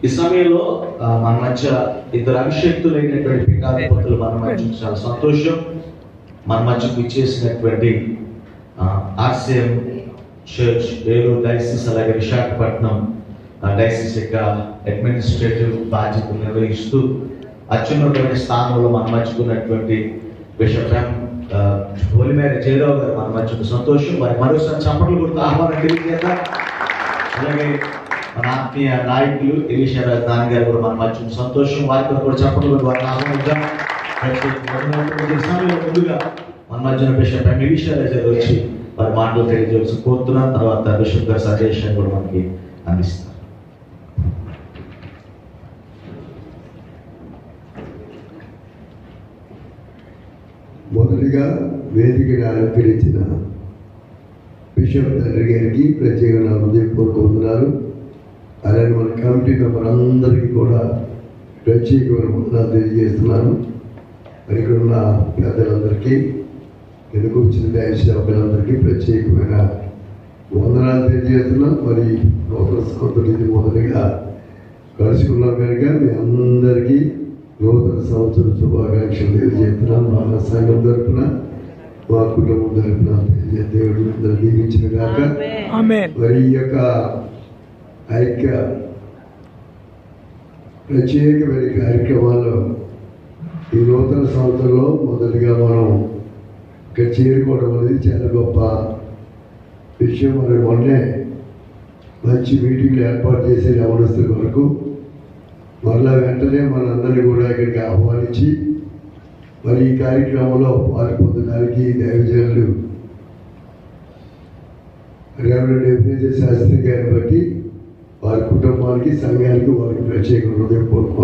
ఈ సమయంలో మన మధ్య ఇద్దరు అభిషేక్తులైనటువంటి పితాధిపతులు మన మధ్య చాలా సంతోషం. మన మధ్యకు ఇచ్చేసినటువంటి ఆర్సిఎం చర్చ్ ఏలూరు డైసిస్ అలాగే విశాఖపట్నం డైసిస్ యొక్క అడ్మినిస్ట్రేటివ్ బాధ్యతలు నిర్వహిస్తూ అత్యున్నతమైన స్థానంలో మన మధ్యకున్నటువంటి బిషప్ ఒలిమేర జయరావు గారు మన మధ్యకు సంతోషం. వారి మరోసారి చప్పట్లు కొడుతూ ఆహ్వానం తెలియజేద్దాం. అలాగే మన ఆత్మీయ నాయకులు ఎలీషా రాజధాని గారు కూడా మన మధ్యకు సంతోషం. వారితో కూడా చప్పట్లు కొడుతూ వారిని ఆహ్వానిద్దాం. సమయంలో ముందుగా మన మధ్యన బిషప్ ఎలీషా రాజు గారు వచ్చి వారి మాటలు తెలియజేసి కోరుతున్నాం. తర్వాత బిషప్ గారు సందేశాన్ని కూడా మనకి అందిస్తారు. మొదటిగా వేదికను అలంకరించిన బిషప్ తండ్రి గారికి ప్రత్యేక హృదయపూర్వక వందనాలు. అలాగే మన కమిటీ మెంబర్ అందరికీ కూడా ప్రత్యేకమైన వందనాలు తెలియజేస్తున్నాను. మరి ఇక్కడ ఉన్న పెద్దలందరికీ, ఎందుకు వచ్చిన దైవ సేవకులందరికీ ప్రత్యేకమైన వందనాలు తెలియజేస్తున్నాం. మరి నూతన సంవత్సరం మొదటిగా కలుసుకున్నాం కనుక మీ అందరికీ నూతన సంవత్సర శుభాకాంక్షలు తెలియజేస్తున్నాను. మా సంఘం తరఫున, మా కుటుంబం తరఫున దేవుడు అందరూ దీవించిన కాక. మరి ఈ యొక్క ఐక్య ప్రత్యేకమైన కార్యక్రమాల్లో ఈ నూతన సంవత్సరంలో మొదటిగా మనం ఇక్కడ చేరుకోవడం అనేది చాలా గొప్ప విషయం. మరి మొన్నే మంచి మీటింగ్లు ఏర్పాటు చేసే యవనస్తుల వరకు మరలా వెంటనే మనందరినీ కూడా ఇక్కడికి ఆహ్వానించి మరి ఈ కార్యక్రమంలో పాల్పొందడానికి దైవజనులు రెవరెండ్ ఎబ్నేజర్ శాస్త్రి గారిని బట్టి వారి కుటుంబానికి, సంఘానికి వారికి ప్రత్యేక హృదయపూర్వక